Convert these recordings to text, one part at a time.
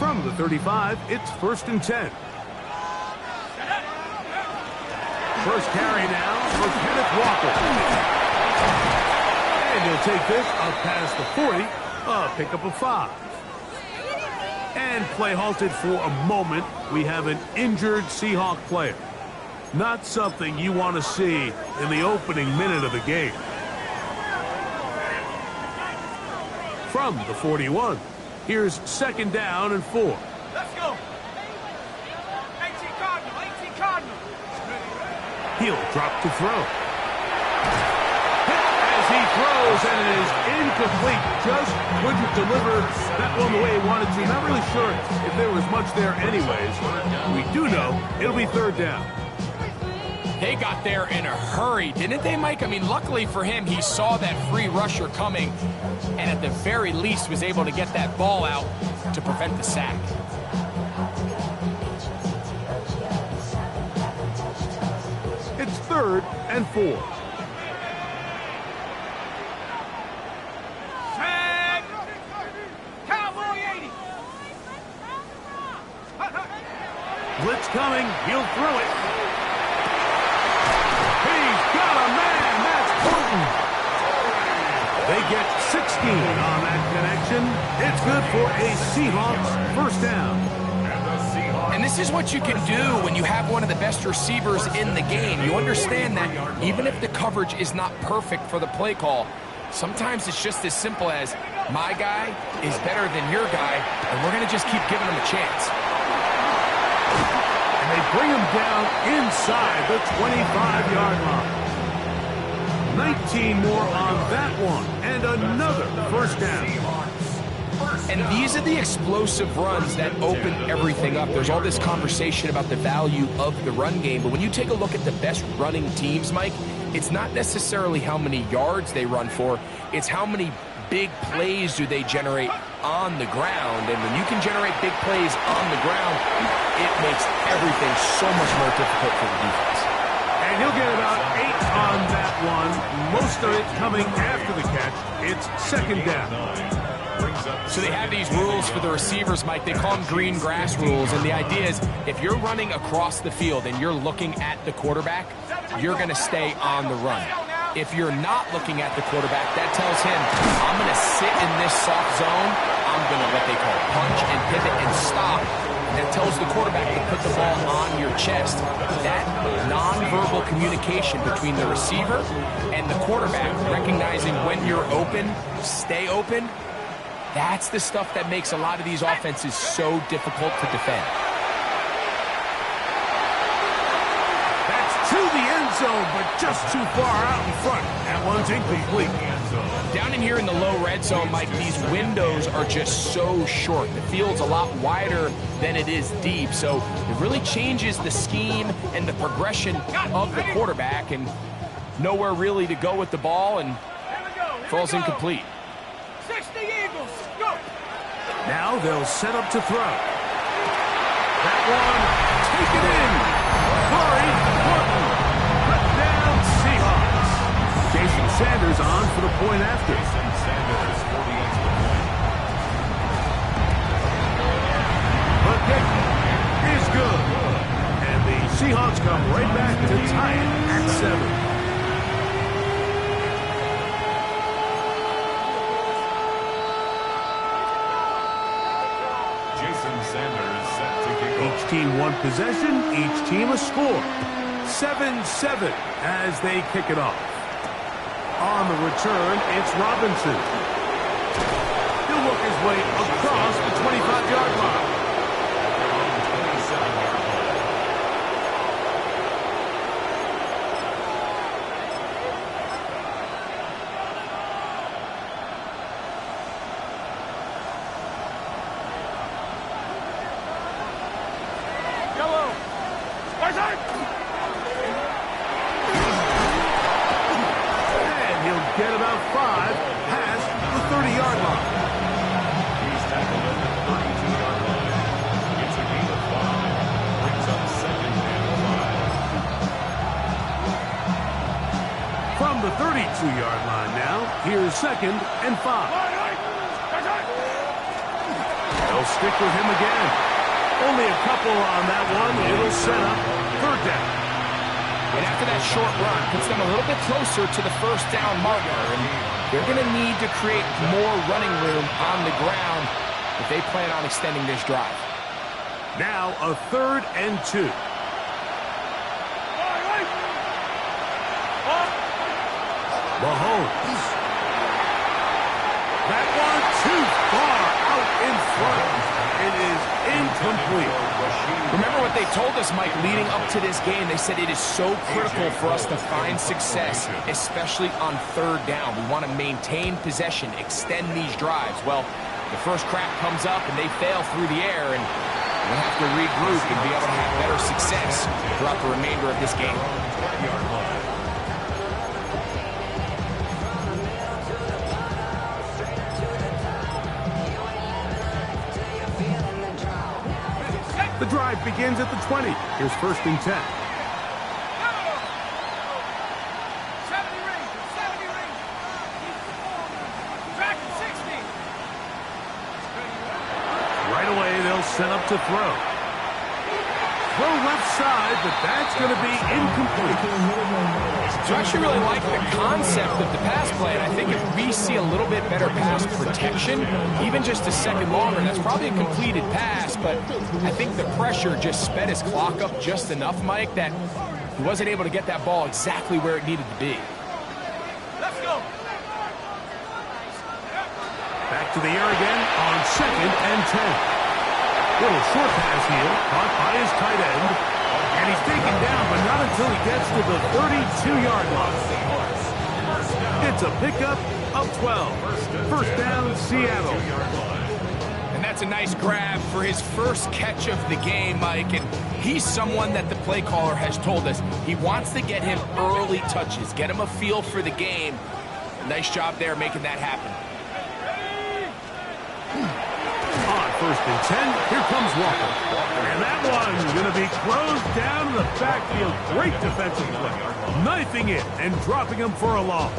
From the 35, it's 1st and 10. First carry now for Kenneth Walker. And he'll take this up past the 40, a pickup of 5. And play halted for a moment. We have an injured Seahawk player. Not something you want to see in the opening minute of the game. From the 41, here's 2nd down and 4. Let's go. 18 Cardinal, 18 Cardinal. He'll drop to throw. Hit as he throws, and it is incomplete. Just couldn't deliver that one the way he wanted to. Not really sure if there was much there anyways. We do know it'll be 3rd down. They got there in a hurry, didn't they, Mike? I mean, luckily for him, he saw that free rusher coming and at the very least was able to get that ball out to prevent the sack. It's 3rd and 4. Set. Cowboy 80. Blitz coming. He'll throw it. He's got a man. That's Burton. They get 16 on that connection. It's good for a Seahawks 1st down. And this is what you can do when you have one of the best receivers in the game. You understand that even if the coverage is not perfect for the play call, sometimes it's just as simple as my guy is better than your guy, and we're going to just keep giving him a chance. And they bring him down inside the 25-yard line. 19 more on that one, and another 1st down. And these are the explosive runs that open everything up. There's all this conversation about the value of the run game, but when you take a look at the best running teams, Mike, it's not necessarily how many yards they run for, it's how many big plays do they generate on the ground. And when you can generate big plays on the ground, it makes everything so much more difficult for the defense. And he'll get about 8 on that one, most of it coming after the catch. It's 2nd down. So they have these rules for the receivers, Mike. They call them green grass rules. And the idea is if you're running across the field and you're looking at the quarterback, you're going to stay on the run. If you're not looking at the quarterback, that tells him, I'm going to sit in this soft zone. I'm going to what they call punch and pivot and stop. And that tells the quarterback to put the ball on your chest. That nonverbal communication between the receiver and the quarterback, recognizing when you're open, stay open, that's the stuff that makes a lot of these offenses so difficult to defend. That's to the end zone, but just too far out in front. That one's incomplete. Down in here in the low red zone, Mike, these windows are just so short. The field's a lot wider than it is deep, so it really changes the scheme and the progression of the quarterback, and nowhere really to go with the ball, and falls incomplete. 60 Eagles, go! Now they'll set up to throw. That one, taken in. Corey Morton, cut down Seahawks. Jason Sanders on for the point after. The kick is good. And the Seahawks come right back to tie it at 7. Each team one possession, each team a score. 7-7 as they kick it off. On the return, it's Robinson. He'll work his way across the 25-yard line. And he'll get about 5 past the 30-yard line. He's tackled at the 32-yard line. It's a gain of 5. Brings up 2nd and 5. From the 32-yard line now, here's 2nd and 5. They'll stick with him again. Only a couple on that one. It'll set up third down. And after that short run, puts them a little bit closer to the first down marker. And they're going to need to create more running room on the ground if they plan on extending this drive. Now a 3rd and 2. Mahomes. That one too far out in front. It is incomplete. Remember what they told us, Mike, leading up to this game. They said it is so critical for us to find success, especially on 3rd down. We want to maintain possession, extend these drives. Well, the first crack comes up and they fail through the air, and we'll have to regroup and be able to have better success throughout the remainder of this game. The drive begins at the 20. Here's 1st and 10. 70 Rangers, 70 Rangers. Track 60. Right away, they'll set up to throw. Throw left side, but that's going to be incomplete. So I actually really like the concept of the pass play, and I think if we see a little bit better pass protection, even just a second longer, that's probably a completed pass, but I think the pressure just sped his clock up just enough, Mike, that he wasn't able to get that ball exactly where it needed to be. Let's go. Back to the air again on 2nd and 10. Little short pass here, caught by his tight end. And he's taken down, but not until he gets to the 32-yard line. It's a pickup of 12. First down, Seattle. And that's a nice grab for his first catch of the game, Mike. And he's someone that the play caller has told us he wants to get him early touches, get him a feel for the game. Nice job there making that happen. On 1st and 10, here comes Walker. And that one's going to be closed down in the backfield. Great defensive play. Knifing it and dropping him for a loss.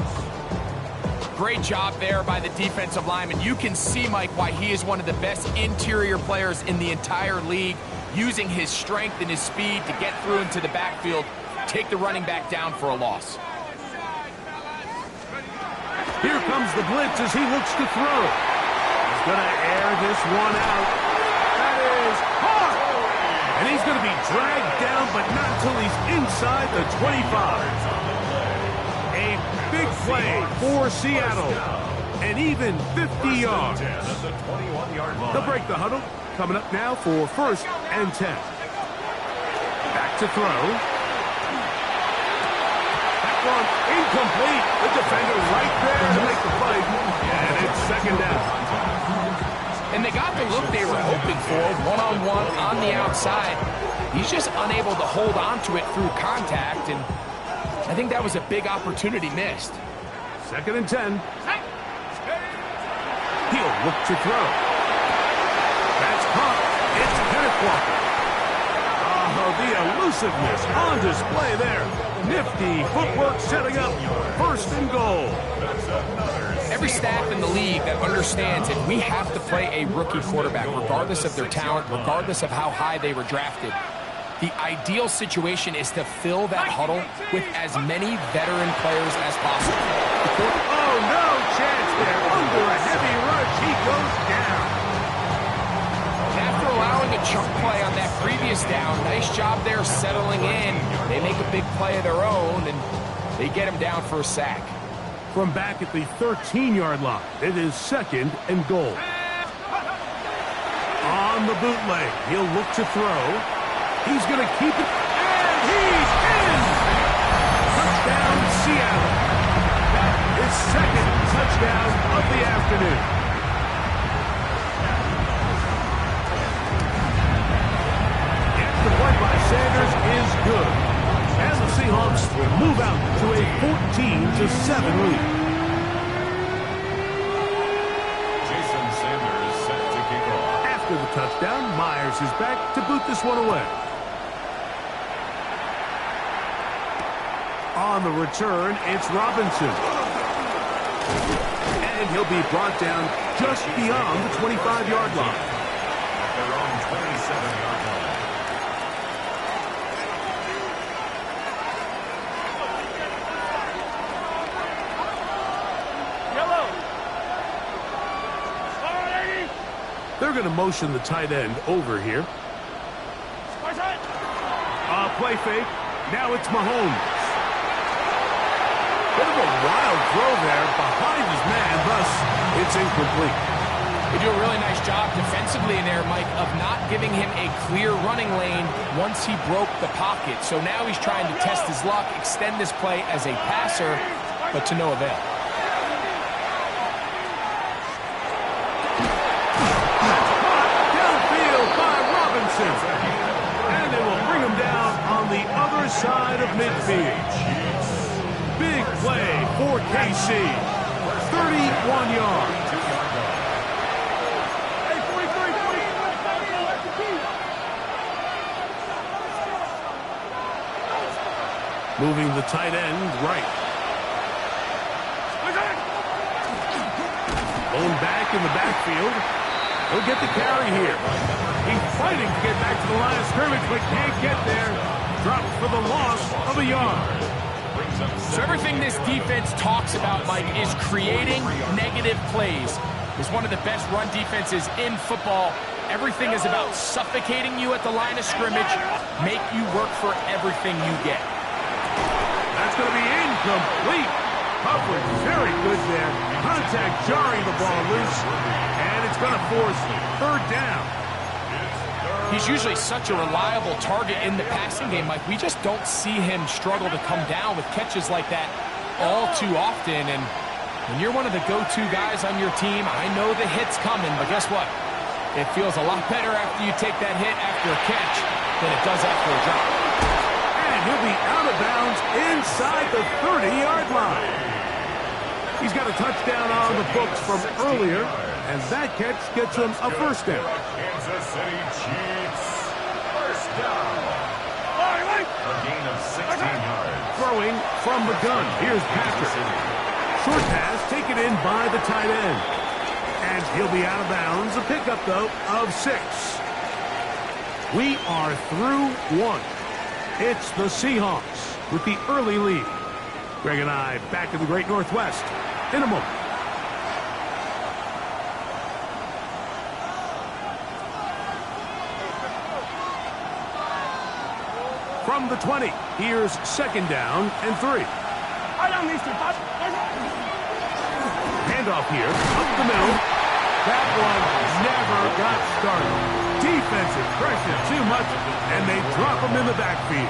Great job there by the defensive lineman. You can see, Mike, why he is one of the best interior players in the entire league, using his strength and his speed to get through into the backfield, take the running back down for a loss. Here comes the blitz as he looks to throw. He's going to air this one out. That is hard. And he's going to be dragged down, but not until he's inside the 25. A big play for Seattle. And even 50 yards. They'll break the huddle. Coming up now for 1st and 10. Back to throw. That one incomplete. The defender right there to make the play. And it's 2nd down. And they got the look they were hoping for, one-on-one on the outside. He's just unable to hold on to it through contact, and I think that was a big opportunity missed. 2nd and 10. He'll look to throw. That's caught. It's Kenneth Walker. Oh, the elusiveness on display there. Nifty footwork setting up 1st and goal. Every staff in the league that understands that we have to play a rookie quarterback, regardless of their talent, regardless of how high they were drafted. The ideal situation is to fill that huddle with as many veteran players as possible. Oh, no chance there. Under a heavy rush, he goes down. After allowing a chunk play on that previous down, nice job there settling in. They make a big play of their own, and they get him down for a sack. From back at the 13-yard line, it is 2nd and goal. On the bootleg, he'll look to throw. He's going to keep it, and he's in! Touchdown, Seattle. That is 2nd touchdown of the afternoon. And the play by Sanders is good. And the Seahawks move out to a 14-7 lead. Jason Sanders set to kick off. After the touchdown, Myers is back to boot this one away. On the return, it's Robinson. And he'll be brought down just beyond the 25-yard line. They're going to motion the tight end over here. Play fake. Now it's Mahomes. Bit of a wild throw there behind his man, thus it's incomplete. They do a really nice job defensively in there, Mike, of not giving him a clear running lane once he broke the pocket. So now he's trying to test his luck, extend this play as a passer, but to no avail. Downfield by Robinson. And they will bring him down on the other side of midfield. Big play for KC. 31 yards. Moving the tight end right. Going back in the backfield. He'll get the carry here. He's fighting to get back to the line of scrimmage, but can't get there. Dropped for the loss of a yard. So everything this defense talks about, Mike, is creating negative plays. It's one of the best run defenses in football. Everything is about suffocating you at the line of scrimmage, make you work for everything you get. That's going to be incomplete. Coverage very good there. Contact jarring the ball loose. And it's going to force third down. He's usually such a reliable target in the passing game, Mike. We just don't see him struggle to come down with catches like that all too often. And when you're one of the go-to guys on your team, I know the hit's coming, but guess what? It feels a lot better after you take that hit after a catch than it does after a drop. And he'll be out of bounds inside the 30-yard line. He's got a touchdown on the books from earlier, and that catch gets him a first down. Kansas City Chiefs. First down. A gain of 16 yards. Throwing from the gun. Here's Patrick. Short pass taken in by the tight end. And he'll be out of bounds. A pickup, though, of 6. We are through 1. It's the Seahawks with the early lead. Greg and I back in the Great Northwest in a moment. From the 20, here's second down and 3. Handoff here, up the middle. That one never got started. Defensive pressure too much, and they drop him in the backfield.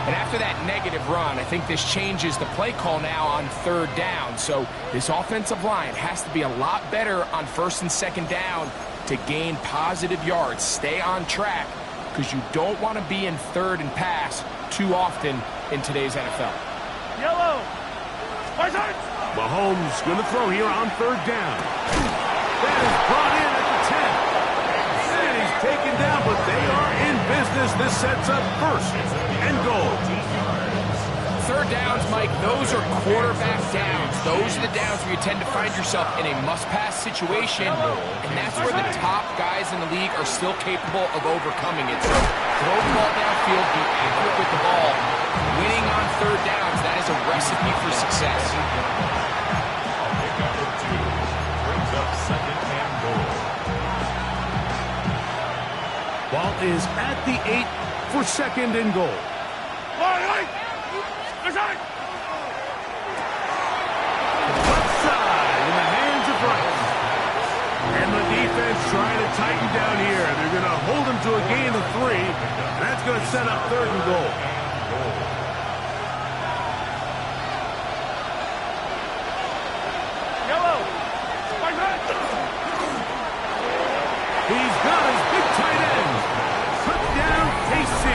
And after that negative run, I think this changes the play call now on third down. So this offensive line has to be a lot better on first and second down to gain positive yards. Stay on track, because you don't want to be in third and pass too often in today's NFL. Yellow. Mahomes going to throw here on third down. That is brought in at the 10. And he's taken down, but they are in business. This sets up first and goal. Third downs, Mike, those are quarterback downs. Those are the downs where you tend to find yourself in a must-pass situation, and that's where the top guys in the league are still capable of overcoming it. So throw the ball downfield, be accurate with the ball. Winning on third downs, that is a recipe for success. Number 2 brings up second and goal. Ball is at the 8 for second and goal. Left side in the hands of Rice. And the defense trying to tighten down here. They're going to hold him to a gain of 3. And that's going to set up third and goal. Yellow. He's got his big tight end. Touchdown, KC.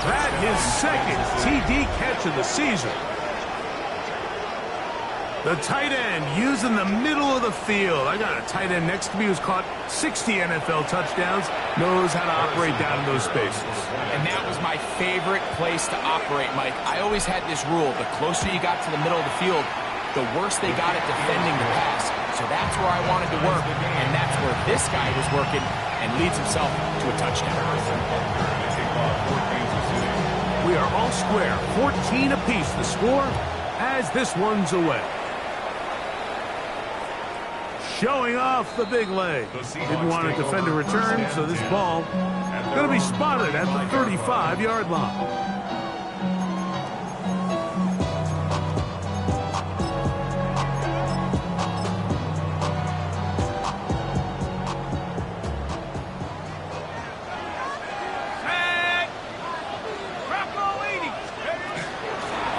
That his second TD catch of the season. The tight end using the middle of the field. I got a tight end next to me who's caught 60 NFL touchdowns, knows how to operate down in those spaces. And that was my favorite place to operate, Mike. I always had this rule. The closer you got to the middle of the field, the worse they got at defending the pass. So that's where I wanted to work, and that's where this guy was working and leads himself to a touchdown. We are all square, 14 apiece the score as this one's away. showing off the big leg. Didn't want to defend a return, so this ball going to be spotted at the 35-yard line.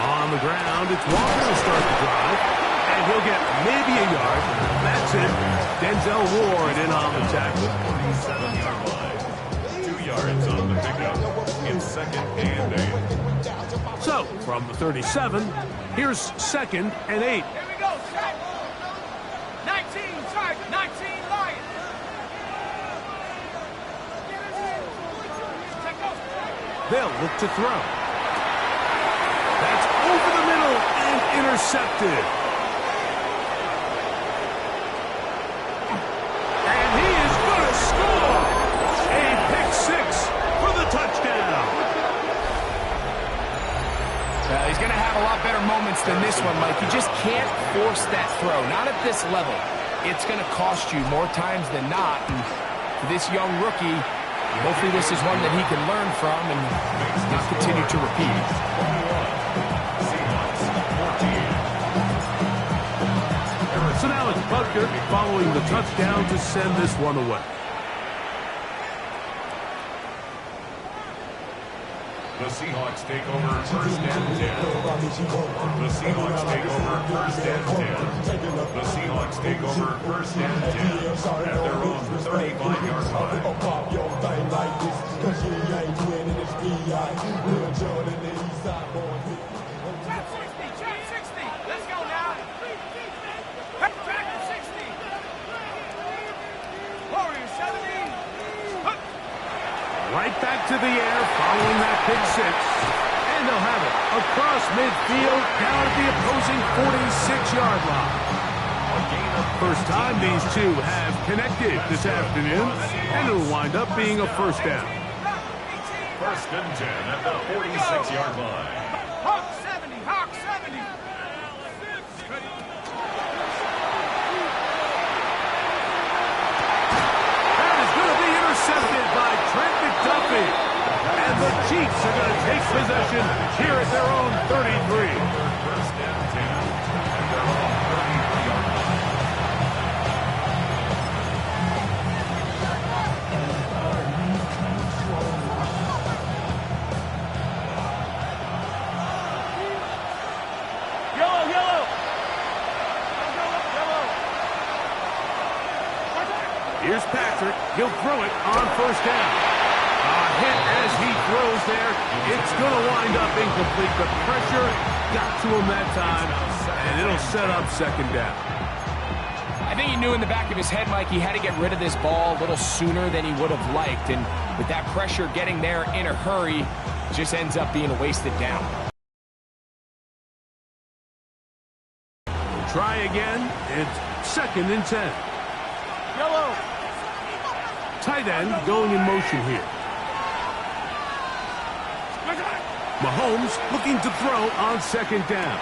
On the ground, it's Walker to start the drive, and he'll get maybe a yard. That's it. Denzel Ward in on the tackle. 47-yard line. 2 yards on the pickup. It's 2nd and 8. So, from the 37, here's 2nd and 8. Here we go, set. 19, sorry, 19 Lions. Check those. They'll look to throw. That's over the middle and intercepted. And he is going to score. A pick six for the touchdown. He's going to have a lot better moments than this one, Mike. You just can't force that throw. Not at this level. It's going to cost you more times than not. And for this young rookie, hopefully this is one that he can learn from and not continue to repeat. So now it's Butker following the touchdown to send this one away. The Seahawks take over 1st and 10. The Seahawks take over 1st and 10. The Seahawks take over 1st and 10 at their own 35-yard line. Trap 60, let's go now. Track 60. Warrior 70. Right back to the air following that pick six. And they'll have it across midfield down at the opposing 46-yard line. First time these two have connected this afternoon, and it'll wind up being a first down. 1st and 10 at the 46-yard line. Hawk 70, Hawk 70. That is going to be intercepted by Trent McDuffie. And the Chiefs are going to take possession here at their own 33. 1st and 10 at their own 33-yard line. Here's Patrick. He'll throw it on first down. A hit as he throws there. It's going to wind up incomplete. The pressure got to him that time, and it'll set up 2nd down. I think he knew in the back of his head, Mike, he had to get rid of this ball a little sooner than he would have liked. And with that pressure getting there in a hurry, it just ends up being a wasted down. Try again. It's 2nd and 10. Yellow. Tight end going in motion here. Mahomes looking to throw on 2nd down.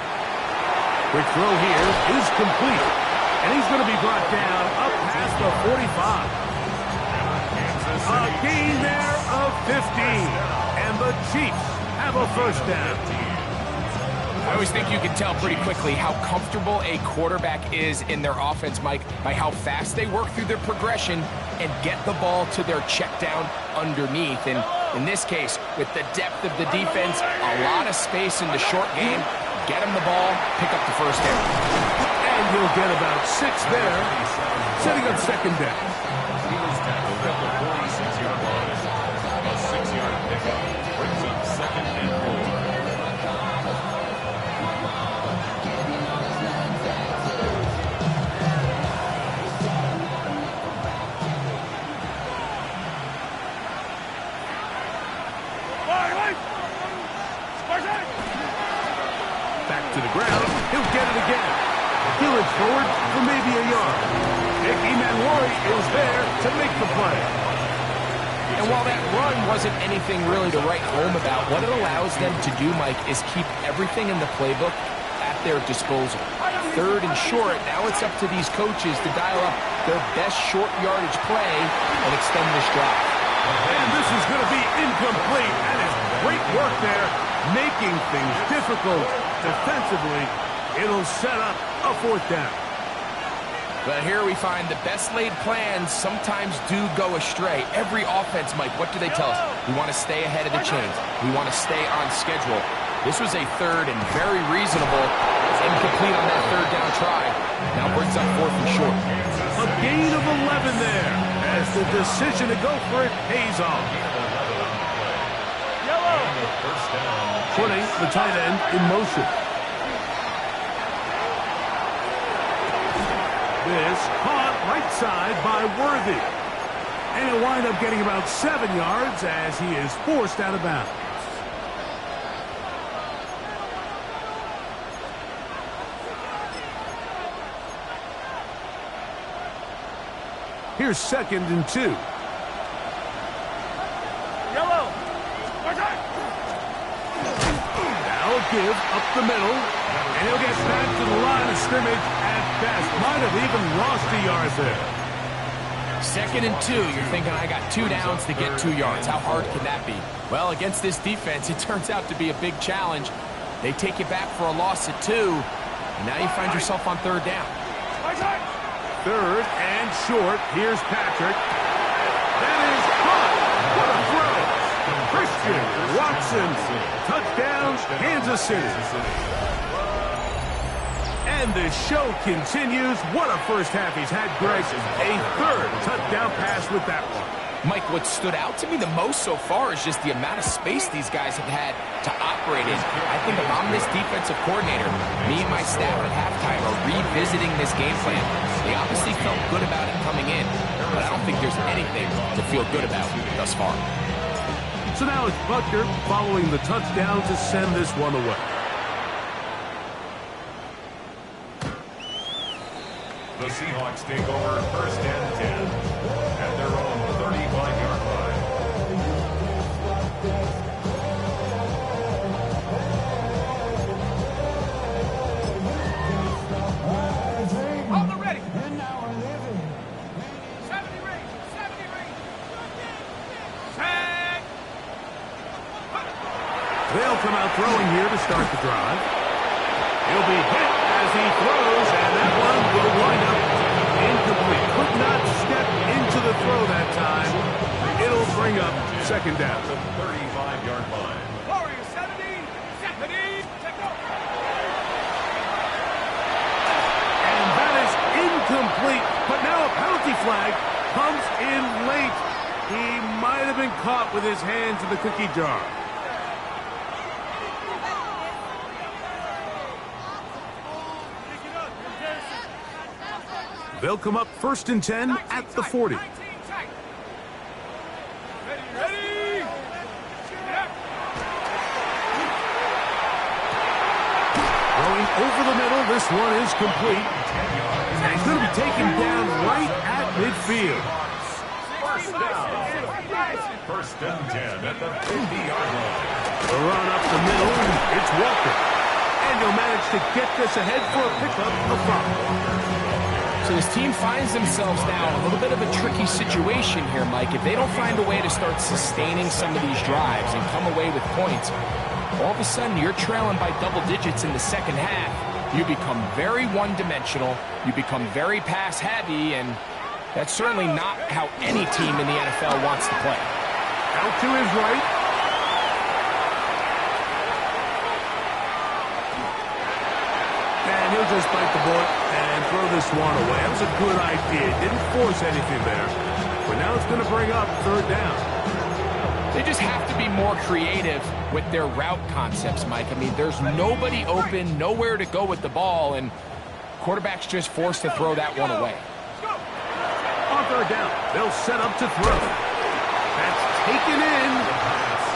Quick throw here is complete. And he's going to be brought down up past the 45. A gain there of 15. And the Chiefs have a first down. I always think you can tell pretty quickly how comfortable a quarterback is in their offense, Mike, by how fast they work through their progression and get the ball to their check down underneath. And in this case, with the depth of the defense, a lot of space in the short game, get him the ball, pick up the first down. And he'll get about 6 there, setting up 2nd down. He was tackled at the 46-yard line. A 6-yard pickup brings up 2nd and 4. Back to the ground. He'll get it again. He'll forward for maybe a yard. Nicky Manwari is there to make the play. And while that run wasn't anything really to write home about, what it allows them to do, Mike, is keep everything in the playbook at their disposal. 3rd and short, now it's up to these coaches to dial up their best short yardage play and extend this drive. And this is going to be incomplete. And it's great work there, making things difficult defensively. It'll set up a 4th down. But here we find the best laid plans sometimes do go astray. Every offense, Mike, what do they tell us? We want to stay ahead of the chains. We want to stay on schedule. This was a 3rd and very reasonable. It's incomplete on that 3rd down try. Now brings up 4th and short. A gain of 11 there as the decision to go for it pays off. Putting the tight end in motion. This caught right side by Worthy. And he'll wind up getting about 7 yards as he is forced out of bounds. Here's 2nd and 2. Yellow. Now a give up the middle. And he'll get back to the line of scrimmage at best. Might have even lost a yard there. 2nd and 2. You're thinking, I got 2 downs to get 2 yards. How hard can that be? Well, against this defense, it turns out to be a big challenge. They take you back for a loss at 2. And now you find yourself on 3rd down. 3rd and short. Here's Patrick. That is caught. What a throw. Christian Watson. Touchdown, Kansas City. And the show continues. What a first half he's had, Greg. A 3rd touchdown pass with that one. Mike, what stood out to me the most so far is just the amount of space these guys have had to operate in. I think if I'm this defensive coordinator, me and my staff at halftime are revisiting this game plan. They obviously felt good about it coming in, but I don't think there's anything to feel good about thus far. So now it's Butker following the touchdown to send this one away. The Seahawks take over 1st and 10 at their own 35-yard line. Hold the ready. 70 range. 70 range. Set. They'll come out throwing here to start the drive. He'll be hit as he throws, and that one will wind up incomplete. Could not step into the throw that time. It'll bring up 2nd down. The 35-yard line. Warrior 70. 70. Take off. And that is incomplete. But now a penalty flag comes in late. He might have been caught with his hands in the cookie jar. They'll come up 1st and 10 at the 40. Ready. Going over the middle, this one is complete. And he's going to be taken down right at midfield. 1st and 10 at the 50-yard line. The run up the middle, it's Walker. And he'll manage to get this ahead for a pickup of 5. So this team finds themselves now in a little bit of a tricky situation here, Mike. If they don't find a way to start sustaining some of these drives and come away with points, all of a sudden you're trailing by double digits in the 2nd half. You become very one-dimensional. You become very pass-heavy, and that's certainly not how any team in the NFL wants to play. Out to his right. And he'll just bite the bullet and throw this one away. That was a good idea. Didn't force anything there. But now it's going to bring up 3rd down. They just have to be more creative with their route concepts, Mike. I mean, there's nobody open, nowhere to go with the ball, and quarterback's just forced to throw that one away. On 3rd down, they'll set up to throw. That's taken in,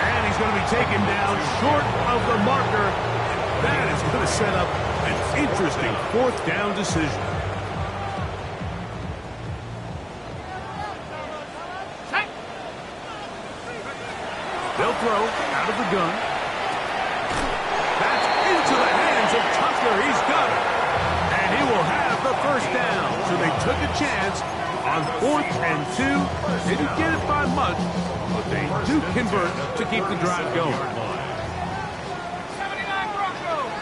and he's going to be taken down short of the marker. That is going to set up an interesting 4th down decision. They'll throw out of the gun. That's into the hands of Tucker. He's got it. And he will have the 1st down. So they took a chance on 4th and 2. Didn't get it by much, but they do convert to keep the drive going. 79 Broncos.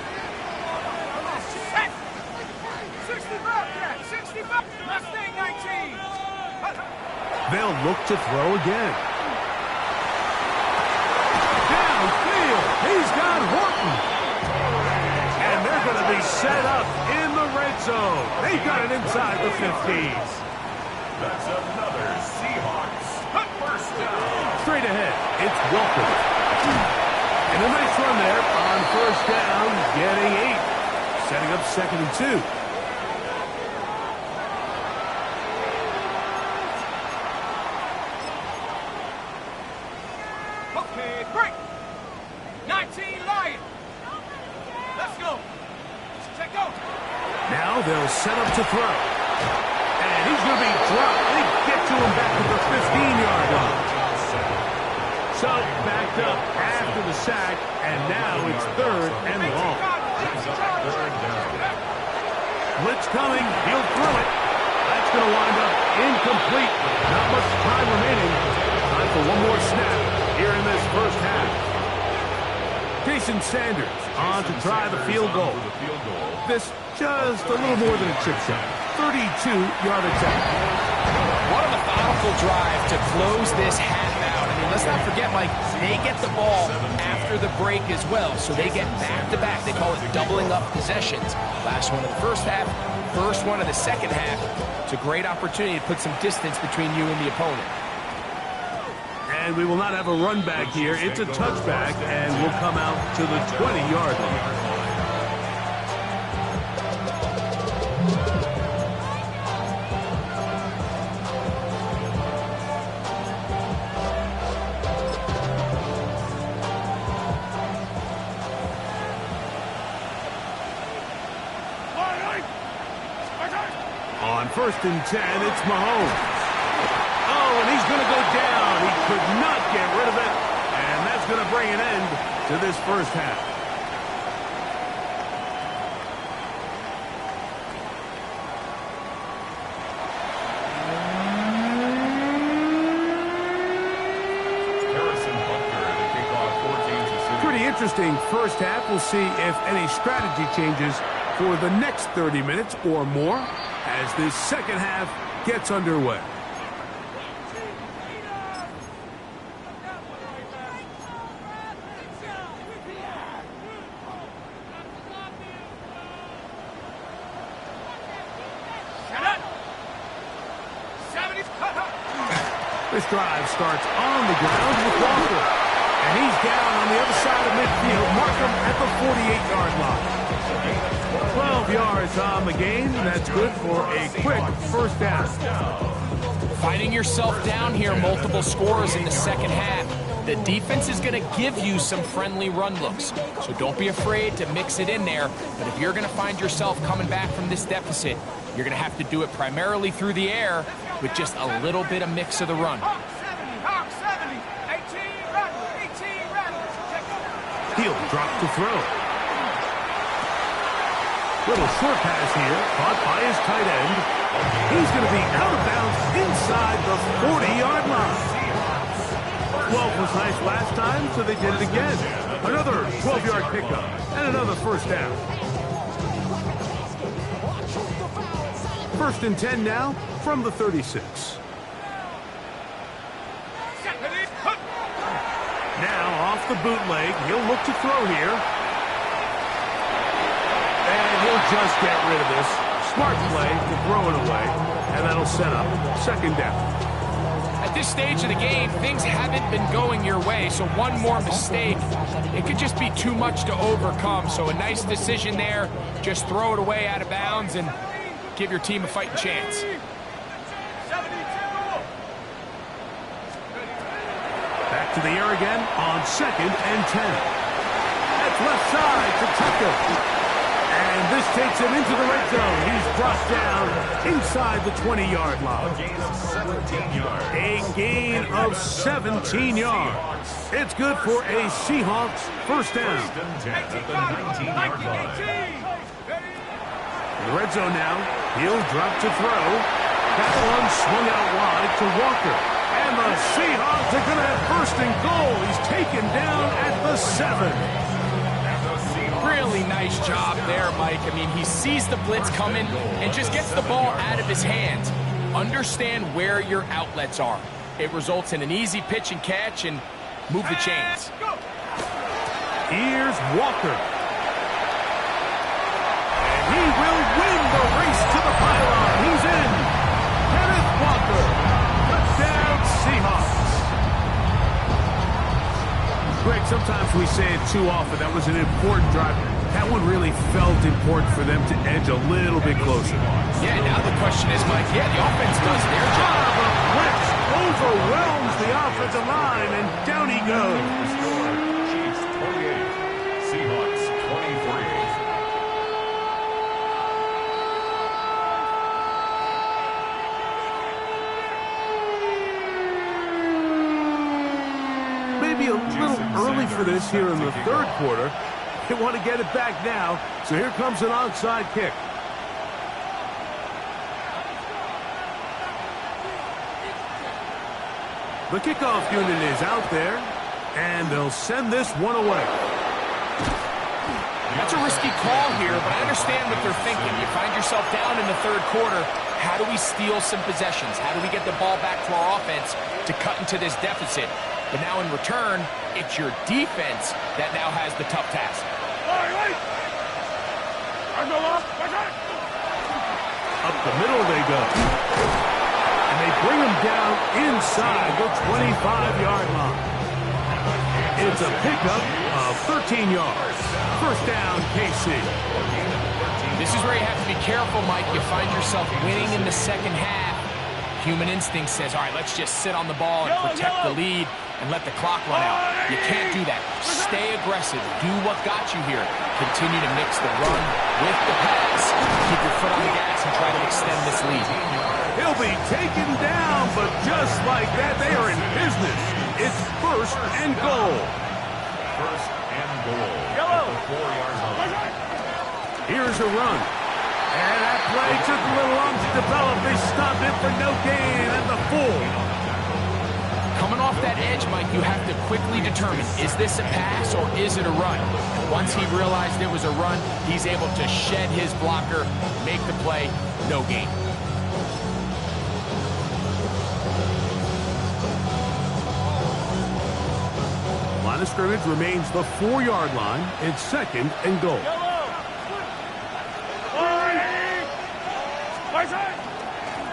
65. Mustang 19. They'll look to throw again. Downfield, he's got Horton. And they're going to be set up in the red zone. They've got it inside the 50s. That's another Seahawks first down. Straight ahead, it's Walker. And a nice run there on first down, getting 8. Setting up 2nd and 2. Okay, break. 19 Lion. Let's go. Check go. Now they'll set up to throw. And he's going to be dropped. They get to him back at the 15-yard line. So backed up after the sack, and now it's 3rd and long. Blitz coming. He'll throw it. That's going to wind up incomplete. Not much time remaining. Time for one more snap here in this first half. Jason Sanders on to try the field goal. This just a little more than a chip shot. 32-yard attempt. What a methodical drive to close this half out. I mean, let's not forget, Mike, they get the ball after the break as well, so they get back-to-back. They call it doubling up possessions. Last one of the first half, first one of the second half. It's a great opportunity to put some distance between you and the opponent. And we will not have a run back here. It's a touchback, and we'll come out to the 20-yard line. On 1st and 10, it's Mahomes. Oh, and he's going to go down. He could not get rid of it, and that's going to bring an end to this first half. Pretty interesting first half. We'll see if any strategy changes for the next 30 minutes or more as this second half gets underway. This drive starts on the ground with Walker. And he's down on the other side of midfield. Mark him at the 48-yard line. 12 yards on the game. That's good for a quick first down. Finding yourself down here, multiple scores in the second half. The defense is going to give you some friendly run looks. So don't be afraid to mix it in there. But if you're going to find yourself coming back from this deficit, you're going to have to do it primarily through the air with just a little bit of mix of the run. He'll drop to throw. Little short pass here, caught by his tight end. He's going to be out of bounds inside the 40-yard line. 12 was nice last time, so they did it again. Another 12-yard pickup and another first down. 1st and 10 now from the 36. Now off the bootleg, he'll look to throw here. And he'll just get rid of this. Smart play to throw it away. And that'll set up 2nd down. At this stage of the game, things haven't been going your way, so one more mistake, it could just be too much to overcome. So a nice decision there. Just throw it away out of bounds and give your team a fighting chance. Back to the air again on 2nd and 10. That's left side to Tucker. And this takes him into the red zone. He's brought down inside the 20-yard line. A gain of 17 yards. It's good for a Seahawks first down. red zone now. He'll drop to throw. That one swung out wide to Walker. And the Seahawks are going to have first and goal. He's taken down at the 7. Really nice job there, Mike. I mean, he sees the blitz coming and just gets the ball out of his hands. Understand where your outlets are. It results in an easy pitch and catch and move the chains. Here's Walker. And he will win the race to the pylon. He's in. Kenneth Walker. Touchdown, Seahawks. Greg, sometimes we say it too often. That was an important drive. That one really felt important for them to edge a little bit closer. Yeah, now the question is, Mike, the offense does their job. The blitz overwhelms the offensive line, and down he goes. Chiefs 28, Seahawks 23. Maybe a little early for this here in the third quarter. They want to get it back now, so here comes an onside kick. The kickoff unit is out there, and they'll send this one away. That's a risky call here, but I understand what they're thinking. You find yourself down in the third quarter. How do we steal some possessions? How do we get the ball back to our offense to cut into this deficit? But now in return, it's your defense that now has the tough task. Up the middle they go. And they bring him down inside the 25-yard line. It's a pickup of 13 yards. First down, KC. This is where you have to be careful, Mike. You find yourself winning in the second half. Human instinct says, all right, let's just sit on the ball and protect the lead and let the clock run out. You can't do that. Stay aggressive. Do what got you here. Continue to mix the run with the pass. Keep your foot on the gas and try to extend this lead. He'll be taken down, but just like that, they are in business. It's first and goal. First and goal. At the 4-yard line. Here's a run. And that play took a little long to develop. They stopped it for no gain at the 4. Coming off that edge, Mike, you have to quickly determine, is this a pass or is it a run? Once he realized it was a run, he's able to shed his blocker, make the play, no gain. Line of scrimmage remains the 4-yard line. It's second and goal.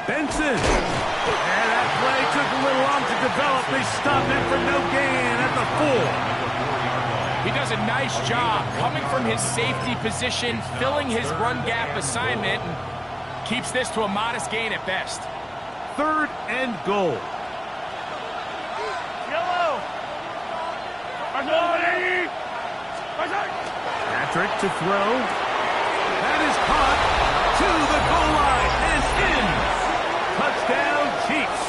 Benson. And that play took a little long to develop. They stopped it for no gain at the 4. He does a nice job coming from his safety position, filling his run gap assignment, and keeps this to a modest gain at best. Third and goal. Patrick to throw. That is caught to the goal line and in. Touchdown, Chiefs.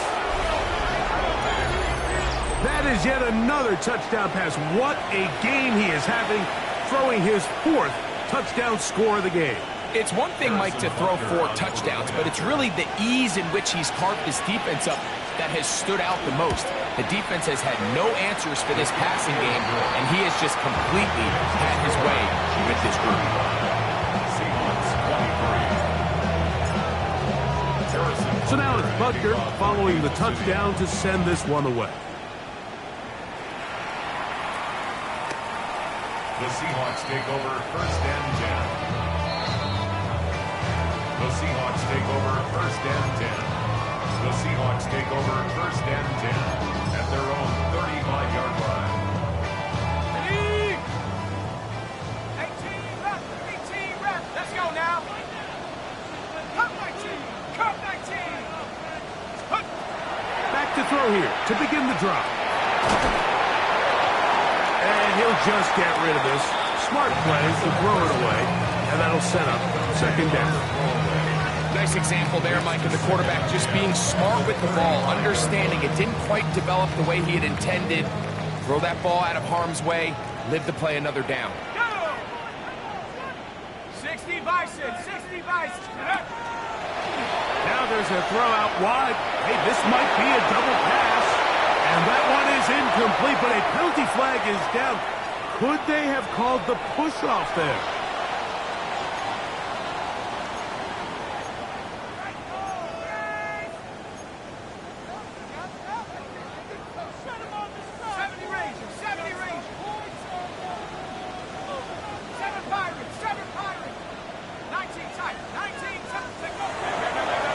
That is yet another touchdown pass. What a game he is having, throwing his 4th touchdown score of the game. It's one thing, Mike, to throw 4 touchdowns, but it's really the ease in which he's carved his defense up that has stood out the most. The defense has had no answers for this passing game, and he has just completely had his way with this group. So now it's Butker following the touchdown to send this one away. The Seahawks take over first and 10. The Seahawks take over first and 10. The Seahawks take over first and 10 at their own 35-yard line. 18 left, 18 left. Let's go now. Cut 19, cut 19. Back to throw here to begin the drive. And he'll just get rid of this. Smart play to throw it away, and that'll set up second down. Nice example there, Mike, of the quarterback just being smart with the ball, understanding it didn't quite develop the way he had intended. Throw that ball out of harm's way, live to play another down. 60 Bison, 60 Bison. Now there's a throw out wide. Hey, this might be a double pass. And that one is incomplete, but a penalty flag is down. Could they have called the push-off there?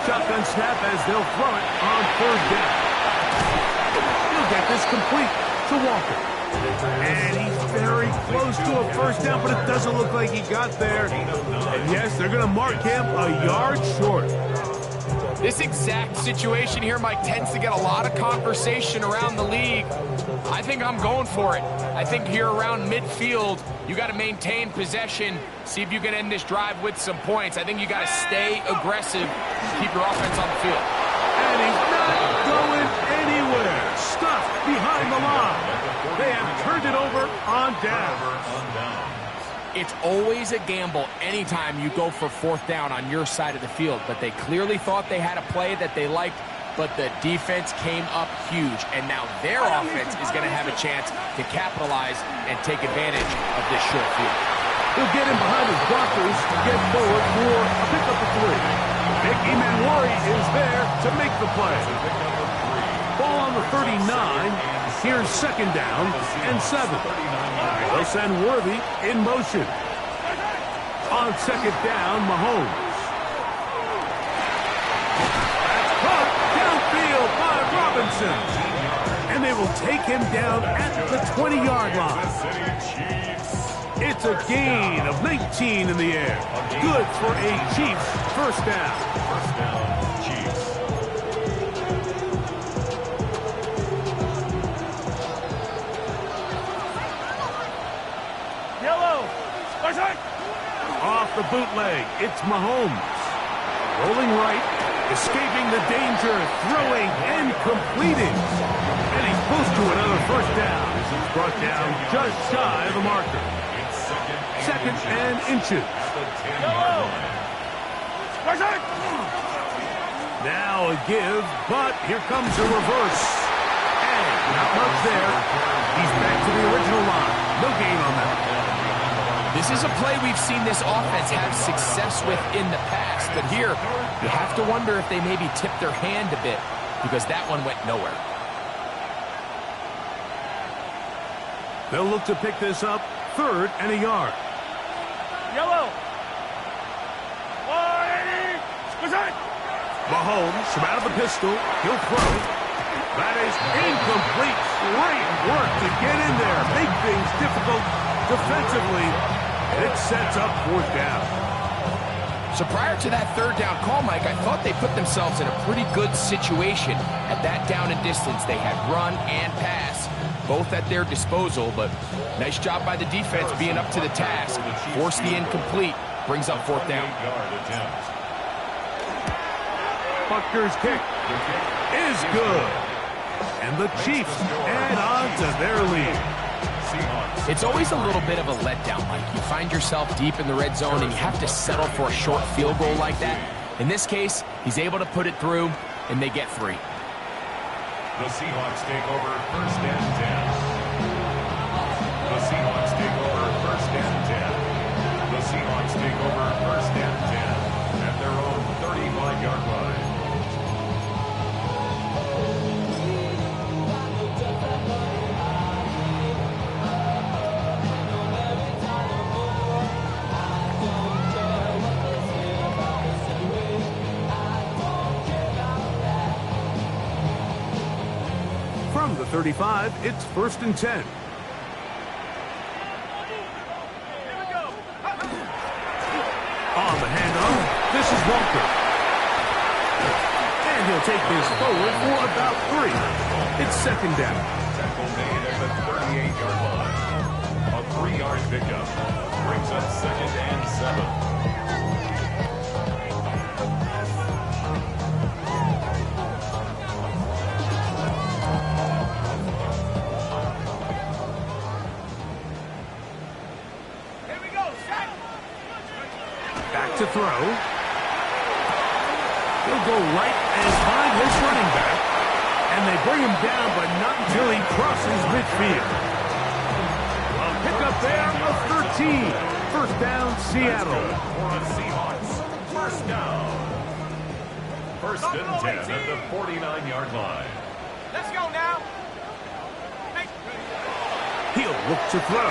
Shotgun snap as they'll throw it on third down. He'll get this complete to Walker. And he's very close to a first down, but it doesn't look like he got there. And yes, they're going to mark him a yard short. This exact situation here, Mike, tends to get a lot of conversation around the league. I think I'm going for it. I think here around midfield, you got to maintain possession, see if you can end this drive with some points. I think you got to stay aggressive, keep your offense on the field. And he's not going anywhere. Stuffed behind the line. They have turned it over on down. It's always a gamble anytime you go for fourth down on your side of the field, but they clearly thought they had a play that they liked, but the defense came up huge, and now their offense is going to have a chance to capitalize and take advantage of this short field. He'll get him behind his blockers to get forward for a pickup of 3. Big Emanwari is there to make the play. Ball on the 39. Here's second down and 7. They'll send Worthy in motion. On second down, Mahomes. That's caught downfield by Robinson. And they will take him down at the 20-yard line. It's a gain of 19 in the air. Good for a Chiefs first down. First down, Chiefs. Off the bootleg, it's Mahomes. Rolling right, escaping the danger, throwing and completing. And he's close to another first down as he's brought down just shy of the marker. Second and inches. Now a give, but here comes a reverse. And not much there. He's back to the original line. No gain on that. This is a play we've seen this offense have success with in the past, but here you have to wonder if they maybe tipped their hand a bit because that one went nowhere. They'll look to pick this up, 3rd and a yard. Mahomes from out of the pistol. He'll throw. That is incomplete. Great work to get in there. Make things difficult defensively. It sets up 4th down. So prior to that 3rd down call, Mike, I thought they put themselves in a pretty good situation at that down and distance. They had run and pass, both at their disposal, but nice job by the defense being up to the task. Force the incomplete, brings up 4th down. Buckner's kick is good. And the Chiefs add on to their lead. It's always a little bit of a letdown, Mike. You find yourself deep in the red zone and you have to settle for a short field goal like that. In this case, he's able to put it through, and they get 3. The Seahawks take over 1st and 10. The Seahawks take over 1st and 10. The Seahawks take over 1st and 10 at their own 35-yard line. From the 35, it's 1st and 10. On the handoff, this is Walker. And he'll take this forward for about 3. It's 2nd down. Tackle made at the 38-yard line. A 3-yard pickup brings up 2nd and 7. to throw. He'll go right and find his running back. And they bring him down, but not until he crosses midfield. A pickup there of 13. First down, Seattle. For the Seahawks, first down. First and 10 at the 49-yard line. Let's go now. He'll look to throw.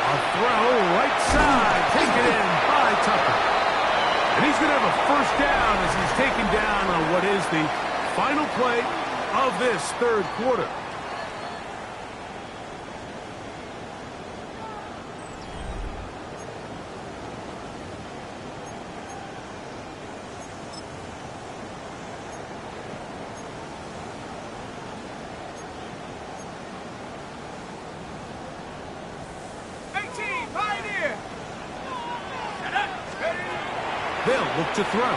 A throw right side. Taken in by Tucker. And he's going to have a first down as he's taken down on what is the final play of this third quarter. They'll look to throw.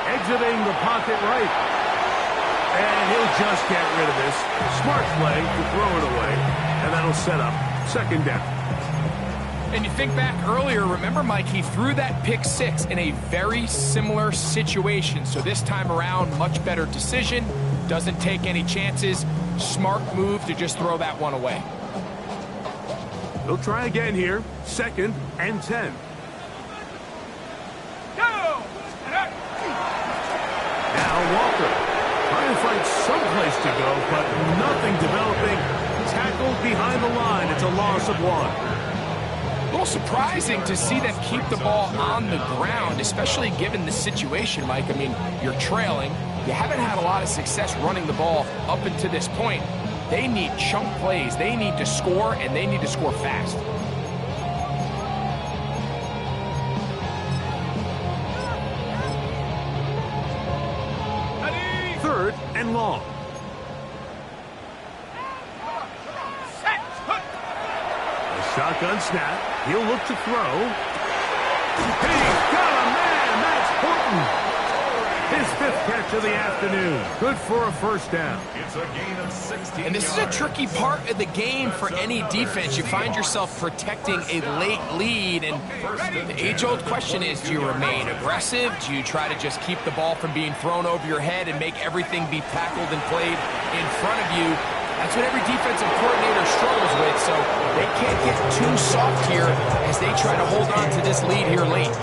Exiting the pocket right. And he'll just get rid of this. Smart play to throw it away. And that'll set up second down. And you think back earlier, remember, Mike, he threw that pick six in a very similar situation. So this time around, much better decision. Doesn't take any chances. Smart move to just throw that one away. He'll try again here. Second and 10. Now Walker trying to find someplace to go, but nothing developing. Tackled behind the line. It's a loss of 1. A little surprising to see them keep the ball on the ground, especially given the situation, Mike. I mean, you're trailing. You haven't had a lot of success running the ball up until this point. They need chunk plays. They need to score, and they need to score fast. Third and long. A shotgun snap. He'll look to throw. He's got a man. That's Horton. His 5th catch of the afternoon. Good for a first down. It's a gain of 16 And this is a tricky part of the game for any defense. You find yourself protecting a late lead, and the age-old question is, do you remain aggressive? Do you try to just keep the ball from being thrown over your head and make everything be tackled and played in front of you? That's what every defensive coordinator struggles with, so they can't get too soft here as they try to hold on to this lead here late.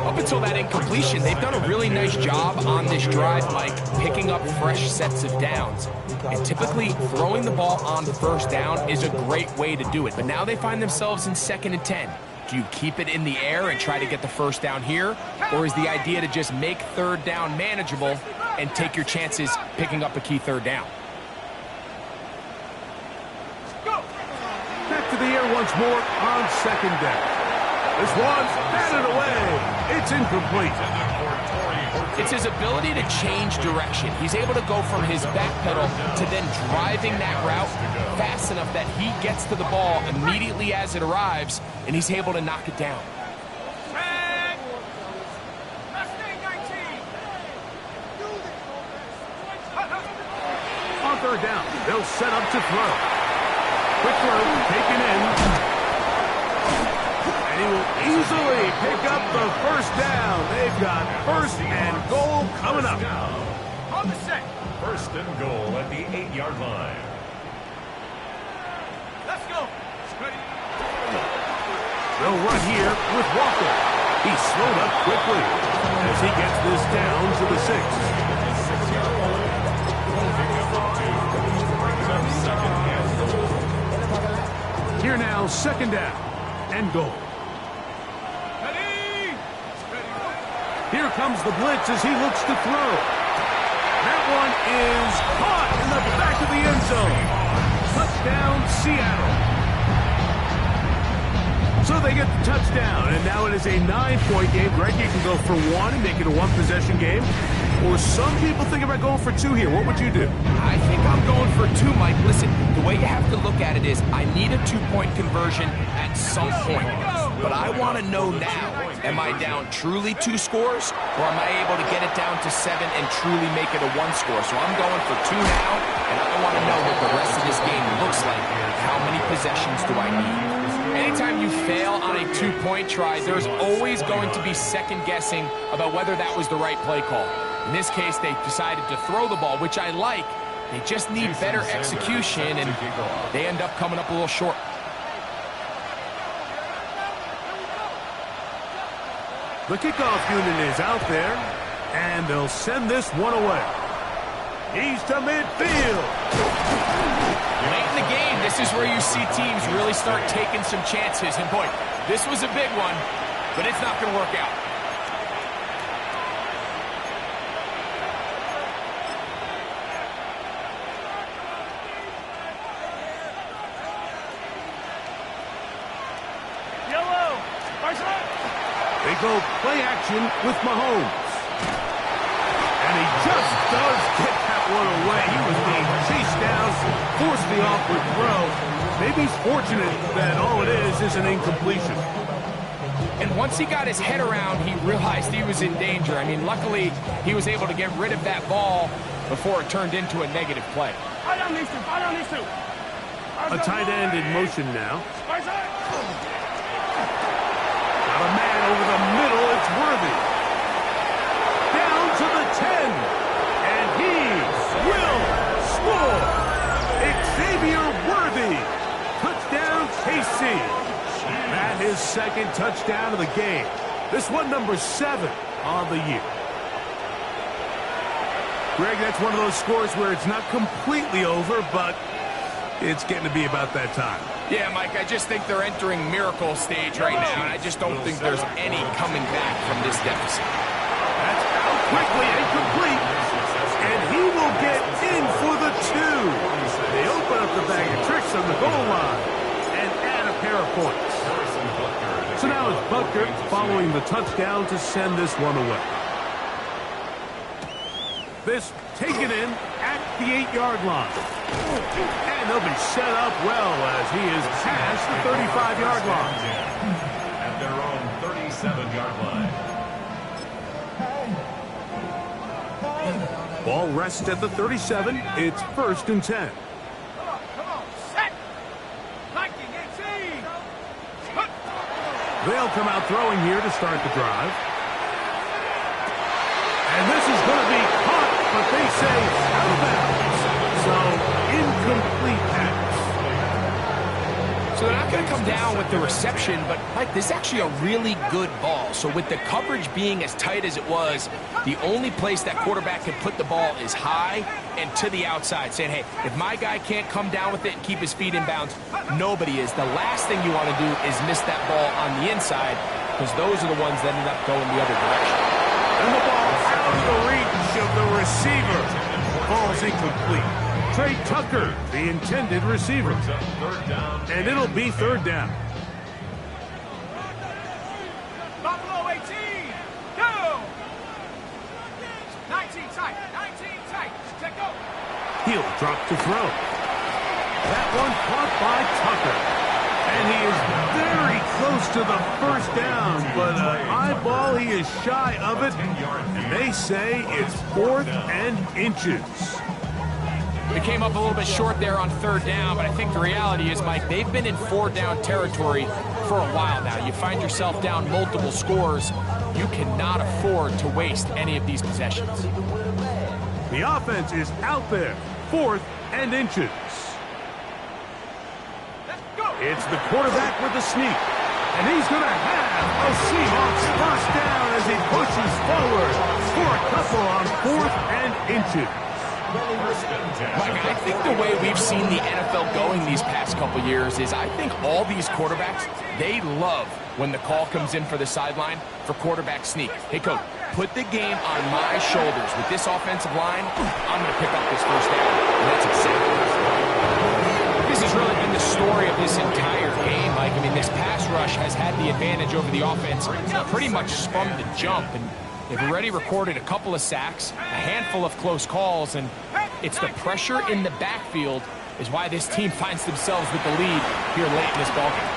Up until that incompletion, they've done a really nice job on this drive, Mike, picking up fresh sets of downs. And typically, throwing the ball on first down is a great way to do it. But now they find themselves in 2nd and 10. Do you keep it in the air and try to get the first down here? Or is the idea to just make third down manageable and take your chances picking up a key third down? Back to the air once more on second down. This one's batted away. It's incomplete. It's his ability to change direction. He's able to go from his back pedal to then driving that route fast enough that he gets to the ball immediately as it arrives, and he's able to knock it down. On third down, they'll set up to throw. Quick throw, taken in. And he will easily pick up the first down. They've got first and goal coming up. On the set. First and goal at the 8-yard line. Let's go. They'll run here with Walker. He's slowed up quickly as he gets this down to the 6. Here now, second down and goal. Here comes the blitz as he looks to throw. That one is caught in the back of the end zone. Touchdown, Seattle. So they get the touchdown, and now it is a 9-point game. Greg, you can go for 1 and make it a 1-possession game. Or some people think about going for 2 here. What would you do? I think I'm going for 2, Mike. Listen, the way you have to look at it is I need a 2-point conversion at some point. But I want to know now, am I down truly 2 scores, or am I able to get it down to 7 and truly make it a 1 score? So I'm going for 2 now, and I want to know what the rest of this game looks like. How many possessions do I need? And anytime you fail on a two-point try, there's always going to be second-guessing about whether that was the right play call. In this case, they decided to throw the ball, which I like. They just need better execution, and they end up coming up a little short. The kickoff unit is out there, and they'll send this one away. He's to midfield. Late in the game, this is where you see teams really start taking some chances. And boy, this was a big one, but it's not going to work out. They go play action with Mahomes. And he just does get that one away. He was being chased down, forced the awkward throw. Maybe he's fortunate that all it is an incompletion. And once he got his head around, he realized he was in danger. I mean, luckily, he was able to get rid of that ball before it turned into a negative play. A tight end in motion now. Got a man over the middle. It's Worthy. Down to the 10. And he will score. Xavier Worthy. Touchdown, KC. That is second touchdown of the game. This one number 7 on the year. Greg, that's one of those scores where it's not completely over, but it's getting to be about that time. Yeah, Mike, I just think they're entering miracle stage right now, and I just don't think there's any coming back from this deficit. That's out quickly, incomplete, and he will get in for the 2. They open up the bag of tricks on the goal line and add a pair of points. So now it's Butker following the touchdown to send this one away. This taken in at the 8-yard line. And they'll be set up well as he is past the 35-yard line. At their own 37-yard line. Ball rests at the 37. It's 1st and 10. Come on, set. 19-18. They'll come out throwing here to start the drive. And this is going to be caught, but they say out of bounds. So, incomplete pass. So they're not going to come down with the reception, but, Mike, this is actually a really good ball. So with the coverage being as tight as it was, the only place that quarterback can put the ball is high and to the outside, saying, hey, if my guy can't come down with it and keep his feet in bounds, nobody is. The last thing you want to do is miss that ball on the inside, because those are the ones that end up going the other direction. And the ball out of the reach of the receiver. Ball's incomplete. Trey Tucker, the intended receiver. And it'll be 3rd down. Buffalo 18. Go. 19 tight. 19 tight. Let go. He'll drop to throw. That one caught by Tucker. And he is very close to the 1st down, but a high ball, he is shy of it. And they say it's 4th and inches. It came up a little bit short there on 3rd down, but I think the reality is, Mike, they've been in 4-down territory for a while now. You find yourself down multiple scores. You cannot afford to waste any of these possessions. The offense is out there, 4th and inches. It's the quarterback with the sneak. And he's going to have a Seahawks 1st down as he pushes forward for a couple on 4th and inches. Mike, I think the way we've seen the NFL going these past couple years is I think all these quarterbacks, they love when the call comes in for the sideline for quarterback sneak. Hey, coach, put the game on my shoulders. With this offensive line, I'm going to pick up this 1st down. And that's exactly what it's doing. This has really been the story of this entire game, Mike. I mean, this pass rush has had the advantage over the offense pretty much from the jump. And they've already recorded a couple of sacks, a handful of close calls, and it's the pressure in the backfield is why this team finds themselves with the lead here late in this ballgame.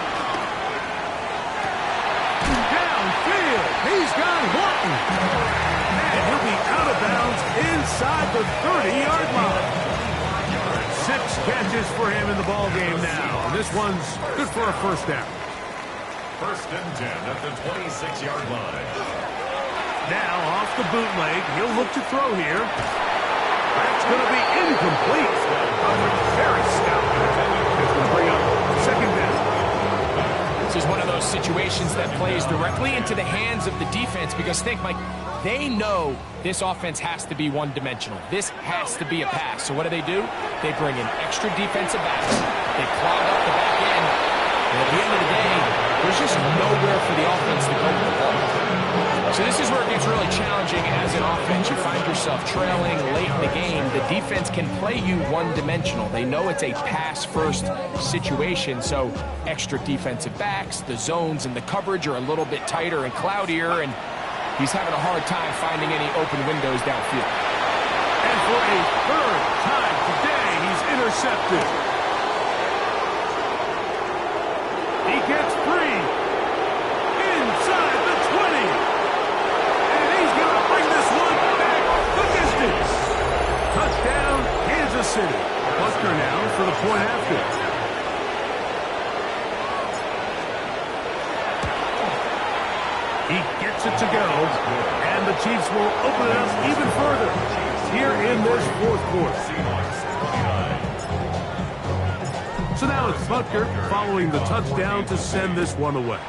Downfield, he's got Horton. And he'll be out of bounds inside the 30-yard line. 6 catches for him in the ballgame now. And this one's good for a 1st down. First and 10 at the 26-yard line. Now off the bootleg. He'll look to throw here. That's going to be incomplete. Very stout. It's going to bring up second down. This is one of those situations that plays directly into the hands of the defense because think, Mike, they know this offense has to be one-dimensional. This has to be a pass. So what do? They bring in extra defensive backs. They clog up the back end. And at the end of the day, there's just nowhere for the offense to go with the ball. So this is where it gets really challenging as an offense. You find yourself trailing late in the game. The defense can play you one-dimensional. They know it's a pass-first situation, so extra defensive backs, the zones and the coverage are a little bit tighter and cloudier, and he's having a hard time finding any open windows downfield. And for a third time today, he's intercepted. He gets free inside the 20. And he's going to bring this one back the distance. Touchdown, Kansas City. Buster now for the point after. He gets it to go, and the Chiefs will open it up even further here in this fourth quarter. So now it's Butker following the touchdown to send this one away.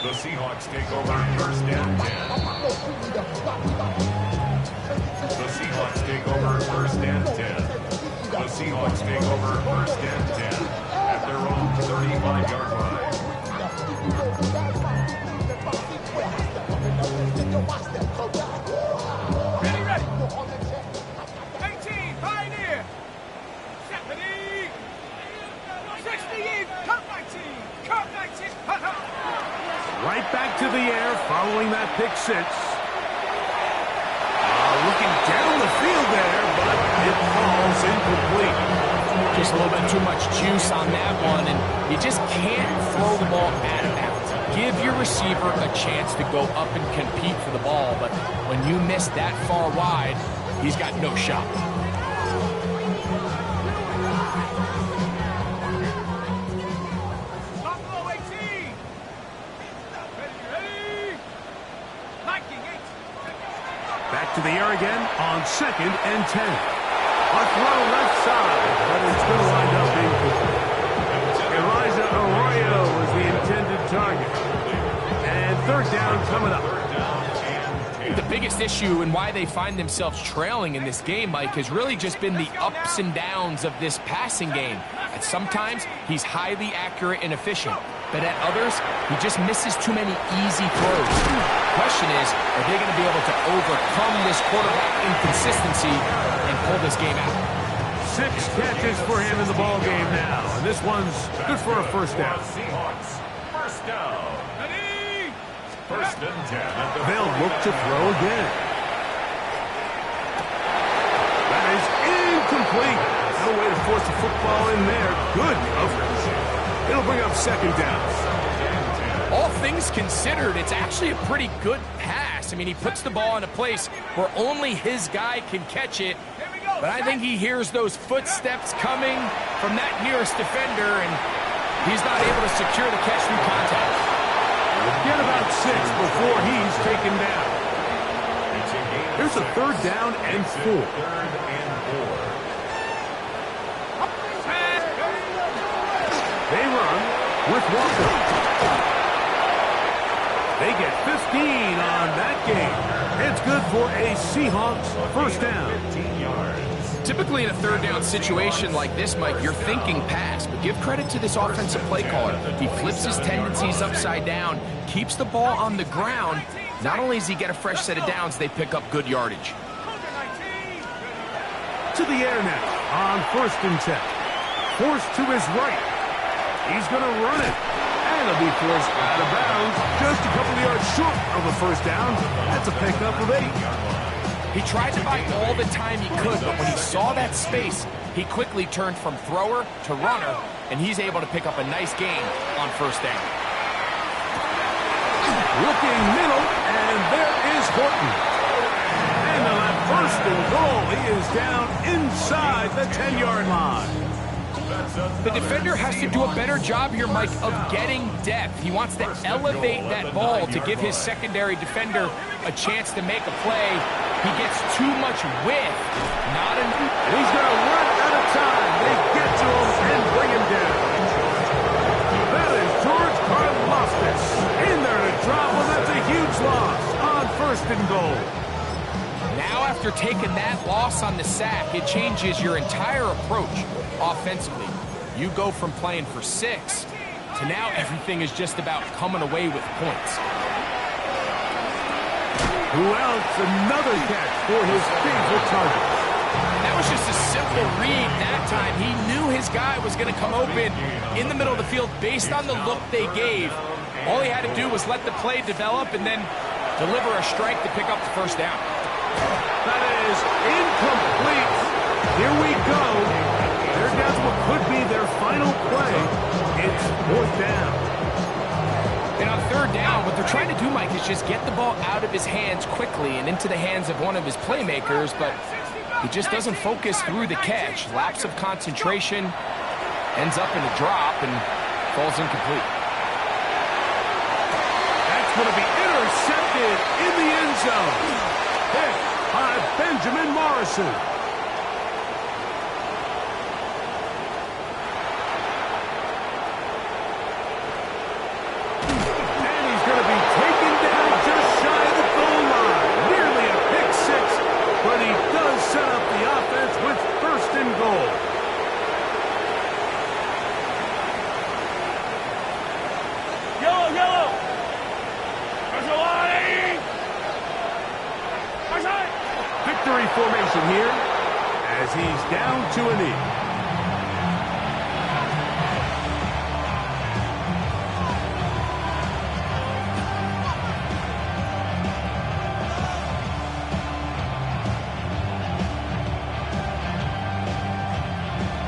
The Seahawks take over first and 10. The Seahawks take over first and 10. The Seahawks take over first and 10 at their own 35-yard line. Ready. 18, Pioneer. 70. 60, cut 19. Cut 19. Right back to the air following that pick six. Looking down the field there, but it falls incomplete. Just a little bit too much juice on that one, and you just can't throw the ball out of bounds. Give your receiver a chance to go up and compete for the ball, but when you miss that far wide, he's got no shot. Buffalo 18. Ready. 19, 8. Back to the air again on second and 10. A throw left side, but it's going to wind up incomplete. Elijah Arroyo was the intended target. And third down coming up. The biggest issue and why they find themselves trailing in this game, Mike, has really just been the ups and downs of this passing game. At sometimes, he's highly accurate and efficient, but at others, he just misses too many easy throws. The question is, are they going to be able to overcome this quarterback inconsistency and pull this game out? 6 catches for him in the ball game now, and this one's good for a first down. Seahawks, first down. Ready. First and 10 at the They'll look to throw again. That is incomplete. No way to force the football in there. Good coverage. It'll bring up second down. All things considered, it's actually a pretty good pass. I mean, he puts the ball in a place where only his guy can catch it. But I think he hears those footsteps coming from that nearest defender, and he's not able to secure the catch through contact. Get about 6 before he's taken down. Here's a third down and 4. They run with Walker. They get 15 on that game. It's good for a Seahawks first down. Typically in a third down situation like this, Mike, you're thinking pass, but give credit to this offensive play caller. He flips his tendencies upside down, keeps the ball on the ground. Not only does he get a fresh set of downs, they pick up good yardage. To the air now on first and 10. Forced to his right. He's going to run it. And he'll be forced out of bounds just a couple of yards short of the first down. That's a pickup of 8. He tried to buy all the time he could, but when he saw that space, he quickly turned from thrower to runner, and he's able to pick up a nice gain on first down. Looking middle, and there is Horton. And on that first and goal, he is down inside the 10-yard line. The defender has to do a better job here, Mike, of getting depth. He wants to elevate that ball to give his secondary defender a chance to make a play. He gets too much width, not enough. He's going to run out of time. They get to him and bring him down. That is George Karlaftis in there to drop him. That's a huge loss on 1st and goal. Now after taking that loss on the sack, it changes your entire approach offensively. You go from playing for 6 to now everything is just about coming away with points. Who else? Another catch for his favorite target. That was just a simple read that time. He knew his guy was going to come open in the middle of the field based on the look they gave. All he had to do was let the play develop and then deliver a strike to pick up the 1st down. That is incomplete. Here we go. They're down to what could be their final play. It's 4th down. And on 3rd down, what they're trying to do, Mike, is just get the ball out of his hands quickly and into the hands of one of his playmakers, but he just doesn't focus through the catch. Lapse of concentration, ends up in a drop, and falls incomplete. That's going to be intercepted in the end zone. Picked by Benjamin Morrison. Formation here as he's down to a knee.